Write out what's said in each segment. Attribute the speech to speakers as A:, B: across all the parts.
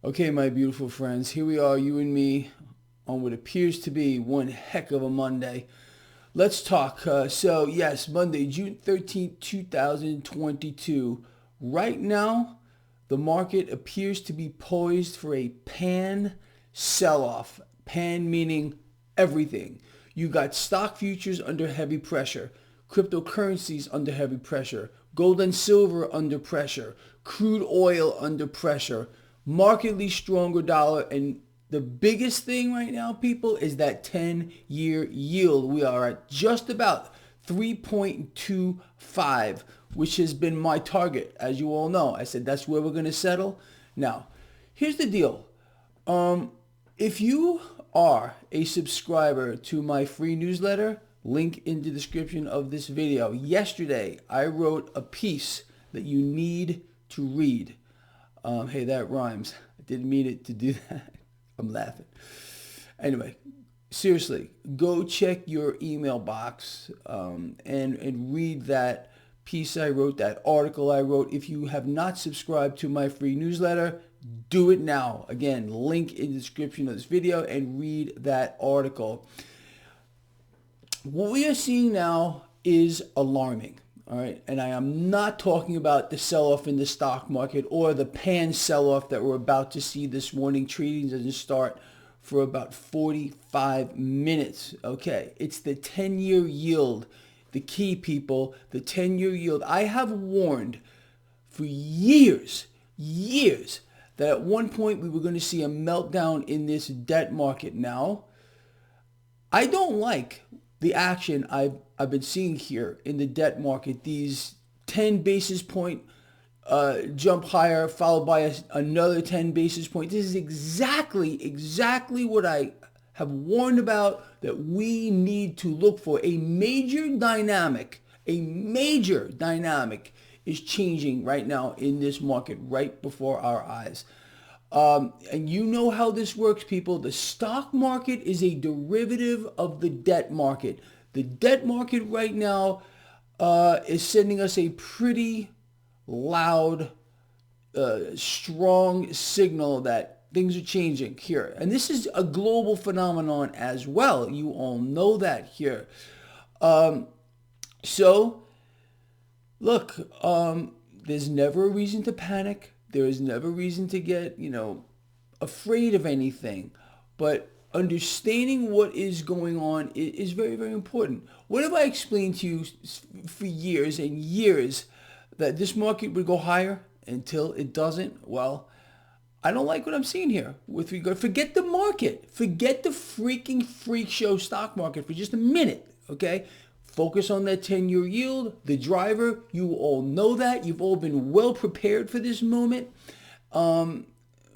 A: Okay, my beautiful friends, here we are, you and me, on what appears to be one heck of a Monday. Let's talk. Yes, Monday, June 13th, 2022. Right now, the market appears to be poised for a pan sell off. Pan meaning everything. You got stock futures under heavy pressure, cryptocurrencies under heavy pressure, gold and silver under pressure, crude oil under pressure, markedly stronger dollar, and the biggest thing right now, people, is that 10-year yield. We are at just about 3.25, which has been my target. As you all know, I said that's where we're going to settle. Now, here's the deal. If you are a subscriber to my free newsletter, link in the description of this video. Yesterday, I wrote a piece that you need to read. Hey, that rhymes. I didn't mean it to do that. I'm laughing. Anyway, seriously, go check your email box and read that piece I wrote, that article I wrote. If you have not subscribed to my free newsletter, do it now. Again, link in the description of this video and read that article. What we are seeing now is alarming. All right, and I am not talking about the sell-off in the stock market or the pan sell-off that we're about to see this morning. Trading doesn't start for about 45 minutes. Okay, it's the 10-year yield. The key, people, the 10-year yield. I have warned for years, that at one point we were going to see a meltdown in this debt market. Now, I don't like the action I've been seeing here in the debt market. These 10 basis point jump higher followed by another 10 basis point. This is exactly what I have warned about, that we need to look for. A major dynamic is changing right now in this market right before our eyes. And you know how this works, people. The stock market is a derivative of the debt market. The debt market right now is sending us a pretty loud, strong signal that things are changing here. And this is a global phenomenon as well. You all know that here. So, look, there's never a reason to panic. There is never reason to get, afraid of anything. But understanding what is going on is very, very important. What have I explained to you for years and years, that this market would go higher until it doesn't? Well, I don't like what I'm seeing here with regard. Forget the market. Forget the freaking freak show stock market for just a minute, okay? Focus on that 10-year yield, the driver. You all know that. You've all been well prepared for this moment.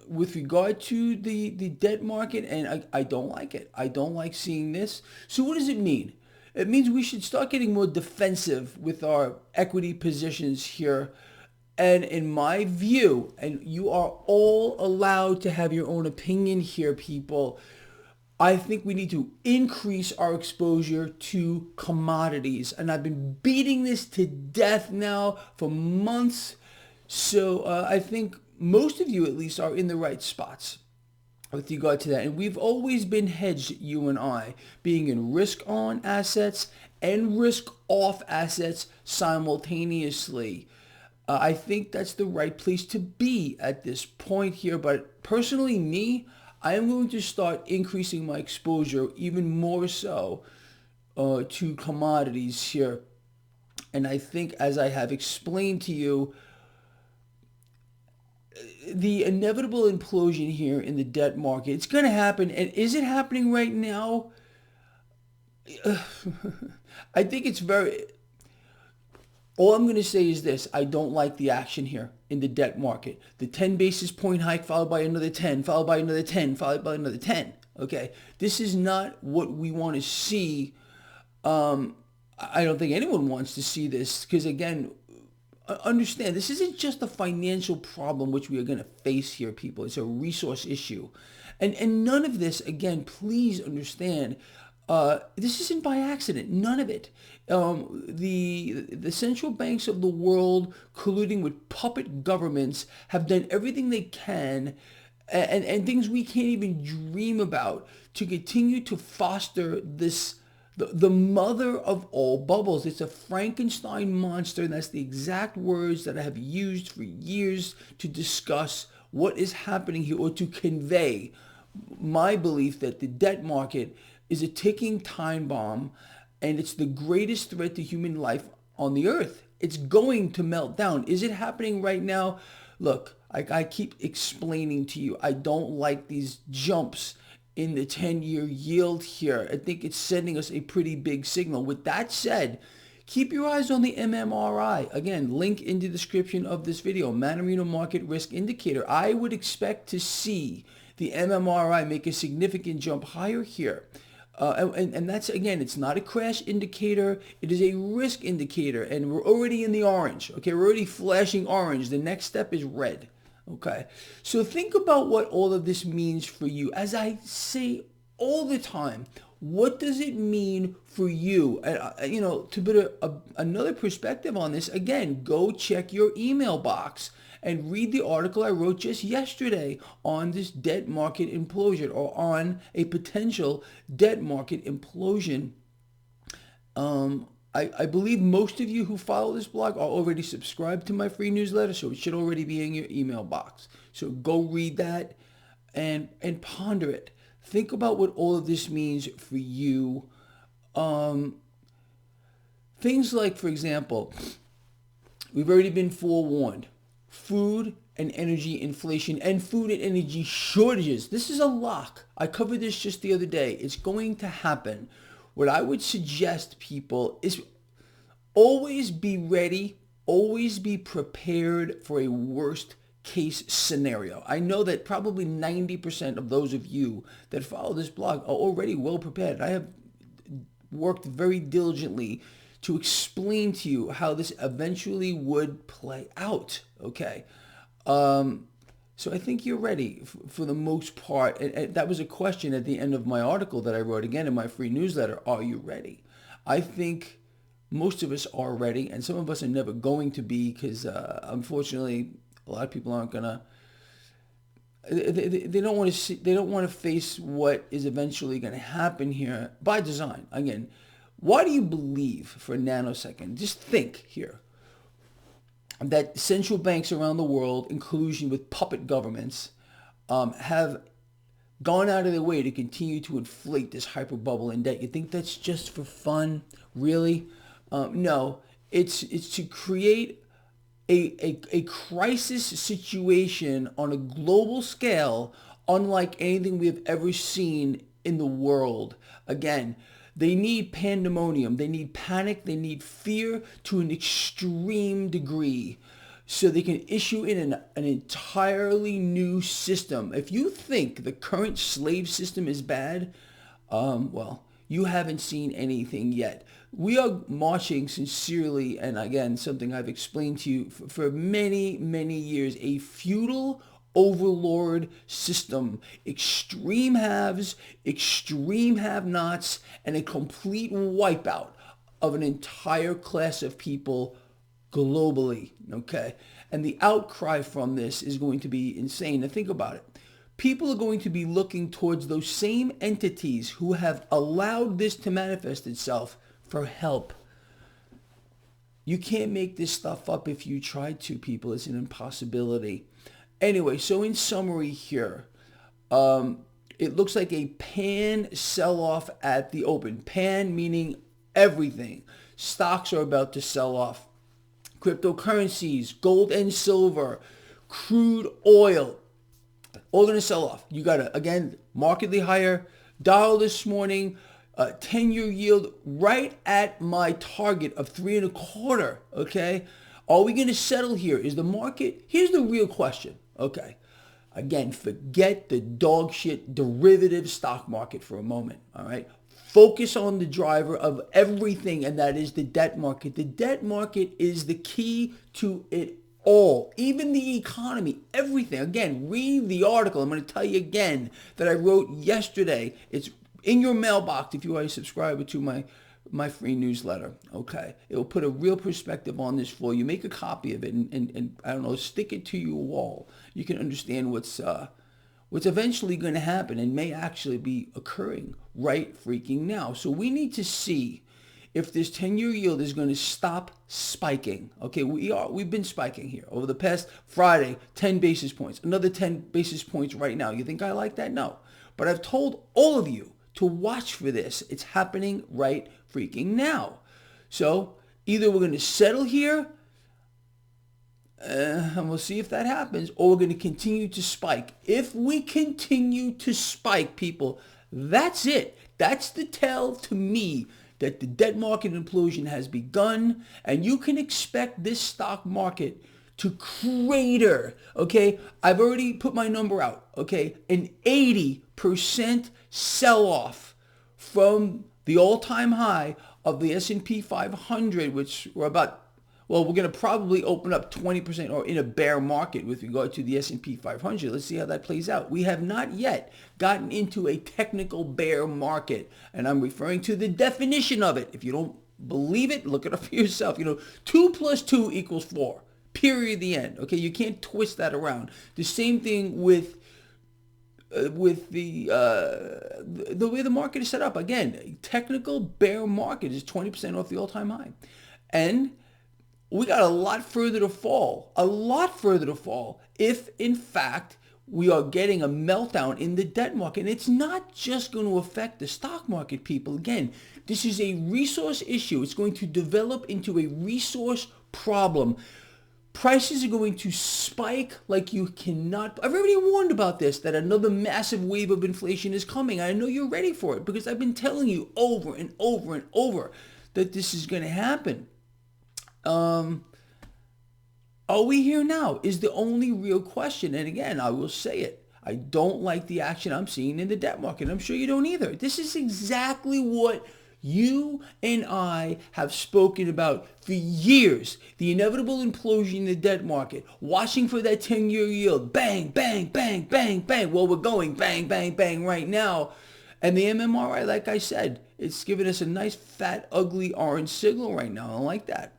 A: With regard to the debt market, and I don't like it. I don't like seeing this. So what does it mean? It means we should start getting more defensive with our equity positions here. And in my view, and you are all allowed to have your own opinion here, people, I think we need to increase our exposure to commodities. And I've been beating this to death now for months. So I think most of you at least are in the right spots with regard to that. And we've always been hedged, you and I, being in risk on assets and risk off assets simultaneously. I think that's the right place to be at this point here. But personally, me, I am going to start increasing my exposure even more so to commodities here. And I think, as I have explained to you, the inevitable implosion here in the debt market, it's going to happen. And is it happening right now? I think it's very... All I'm going to say is this. I don't like the action here in the debt market. The 10 basis point hike followed by another 10, followed by another 10, followed by another 10. Okay? This is not what we want to see. I don't think anyone wants to see this because, again, understand, this isn't just a financial problem which we are going to face here, people. It's a resource issue. And none of this, again, please understand, this isn't by accident. None of it. The central banks of the world, colluding with puppet governments, have done everything they can and things we can't even dream about to continue to foster this, the mother of all bubbles. It's a Frankenstein monster, and that's the exact words that I have used for years to discuss what is happening here, or to convey my belief that the debt market is a ticking time bomb, and it's the greatest threat to human life on the earth. It's going to melt down. Is it happening right now? Look, I keep explaining to you, I don't like these jumps in the 10-year yield here. I think it's sending us a pretty big signal. With that said, keep your eyes on the MMRI. Again, link in the description of this video, Mannarino Market Risk Indicator. I would expect to see the MMRI make a significant jump higher here. And that's, again, it's not a crash indicator. It is a risk indicator. And we're already in the orange. Okay, we're already flashing orange. The next step is red. Okay, so think about what all of this means for you. As I say all the time, what does it mean for you? You know, to put another perspective on this, again, go check your email box and read the article I wrote just yesterday on this debt market implosion, or on a potential debt market implosion. I believe most of you who follow this blog are already subscribed to my free newsletter, so it should already be in your email box. So go read that and ponder it. Think about what all of this means for you. Things like, for example, we've already been forewarned. Food and energy inflation and food and energy shortages. This is a lock. I covered this just the other day. It's going to happen. What I would suggest, people, is always be ready, always be prepared for a worst case scenario. I know that probably 90% of those of you that follow this blog are already well prepared. I have worked very diligently to explain to you how this eventually would play out, okay? So I think you're ready for the most part. And that was a question at the end of my article that I wrote, again, in my free newsletter. Are you ready? I think most of us are ready, and some of us are never going to be, because unfortunately, a lot of people aren't gonna. They don't want to see. They don't want to face what is eventually going to happen here by design. Again, why do you believe, for a nanosecond? Just think here, that central banks around the world, in collusion with puppet governments, have gone out of their way to continue to inflate this hyper bubble in debt? You think that's just for fun? Really? No. It's to create a crisis situation on a global scale unlike anything we have ever seen in the world. Again, they need pandemonium, they need panic, they need fear to an extreme degree, so they can issue in an entirely new system. If you think the current slave system is bad, well, you haven't seen anything yet. We are marching sincerely, and again, something I've explained to you for many, many years, a feudal overlord system. Extreme haves, extreme have-nots, and a complete wipeout of an entire class of people globally, okay? And the outcry from this is going to be insane. Now think about it. People are going to be looking towards those same entities who have allowed this to manifest itself for help. You can't make this stuff up. If you try to, people. It's an impossibility. Anyway, so in summary here, it looks like a pan sell-off at the open. Pan meaning everything. Stocks are about to sell off. Cryptocurrencies, gold and silver, crude oil, all going to sell off. You got to, again, markedly higher. Dow this morning, 10-year yield right at my target of 3.25, okay? Are we going to settle here? Is the market? Here's the real question, okay? Again, forget the dog shit derivative stock market for a moment, all right? Focus on the driver of everything, and that is the debt market. The debt market is the key to it all, even the economy, everything. Again, read the article. I'm going to tell you again that I wrote yesterday. It's in your mailbox if you are a subscriber to my free newsletter, okay? It will put a real perspective on this for you. Make a copy of it and I don't know, stick it to your wall. You can understand what's eventually going to happen and may actually be occurring right freaking now. So we need to see if this 10-year yield is going to stop spiking. Okay, we've been spiking here over the past Friday, 10 basis points, another 10 basis points right now. You think I like that? No. But I've told all of you to watch for this. It's happening right freaking now. So either we're going to settle here, and we'll see if that happens, or we're going to continue to spike. If we continue to spike, people, that's it. That's the tell to me that the debt market implosion has begun, and you can expect this stock market to crater. Okay, I've already put my number out. Okay, an 80% sell-off from the all-time high of the S&P 500, which we're about. Well, we're going to probably open up 20% or in a bear market with regard to the S&P 500. Let's see how that plays out. We have not yet gotten into a technical bear market, and I'm referring to the definition of it. If you don't believe it, look it up for yourself. 2 plus 2 equals 4. Period. The end. Okay, you can't twist that around. The same thing with the way the market is set up. Again, a technical bear market is 20% off the all-time high, and we got a lot further to fall, if in fact we are getting a meltdown in the debt market. And it's not just going to affect the stock market, people. Again, this is a resource issue. It's going to develop into a resource problem. Prices are going to spike like you cannot. I've already warned about this, that another massive wave of inflation is coming. I know you're ready for it because I've been telling you over and over and over that this is going to happen. Are we here now is the only real question. And again, I will say it. I don't like the action I'm seeing in the debt market. I'm sure you don't either. This is exactly what you and I have spoken about for years. The inevitable implosion in the debt market. Watching for that 10-year yield. Bang, bang, bang, bang, bang. Well, we're going bang, bang, bang right now. And the MMRI, like I said, it's giving us a nice, fat, ugly orange signal right now. I don't like that.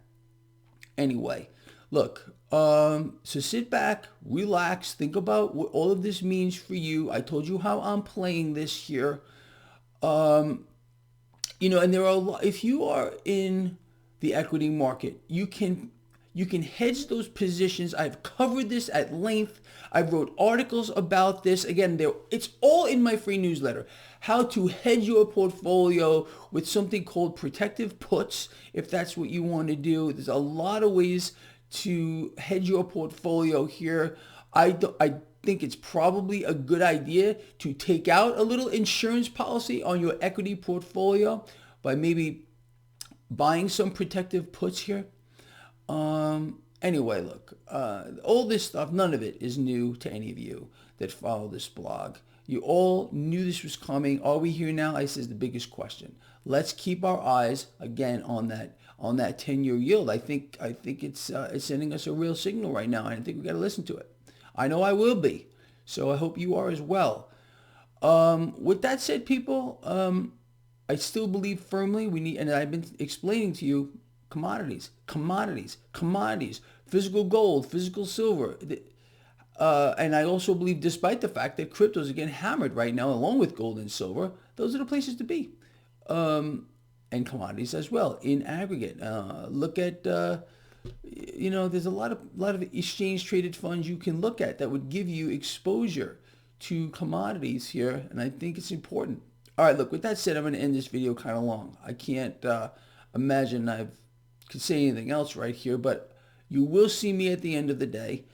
A: Anyway, look, so sit back, relax, think about what all of this means for you. I told you how I'm playing this here. And there are if you are in the equity market, you can hedge those positions. I've covered this at length. I wrote articles about this. Again, it's all in my free newsletter. How to hedge your portfolio with something called protective puts, if that's what you want to do. There's a lot of ways to hedge your portfolio here. I think it's probably a good idea to take out a little insurance policy on your equity portfolio by maybe buying some protective puts here. Anyway, look, all this stuff, none of it is new to any of you that follow this blog. You all knew this was coming. Are we here now? This is the biggest question. Let's keep our eyes again on that 10-year yield. I think it's sending us a real signal right now, and I think we got to listen to it. I know I will be, so I hope you are as well. With that said, people, I still believe firmly we need, and I've been explaining to you, commodities, physical gold, physical silver. And I also believe, despite the fact that cryptos are getting hammered right now, along with gold and silver, those are the places to be. And commodities as well in aggregate. Look at, there's a lot of exchange traded funds you can look at that would give you exposure to commodities here, and I think it's important. All right, look, with that said, I'm going to end this video kind of long. I can't imagine I could say anything else right here, but you will see me at the end of the day.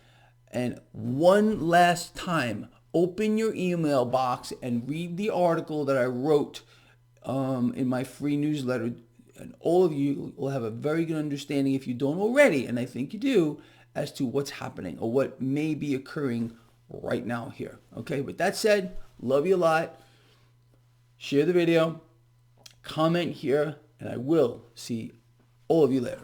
A: And one last time, open your email box and read the article that I wrote in my free newsletter. And all of you will have a very good understanding, if you don't already, and I think you do, as to what's happening or what may be occurring right now here. Okay, with that said, love you a lot. Share the video, comment here, and I will see all of you later.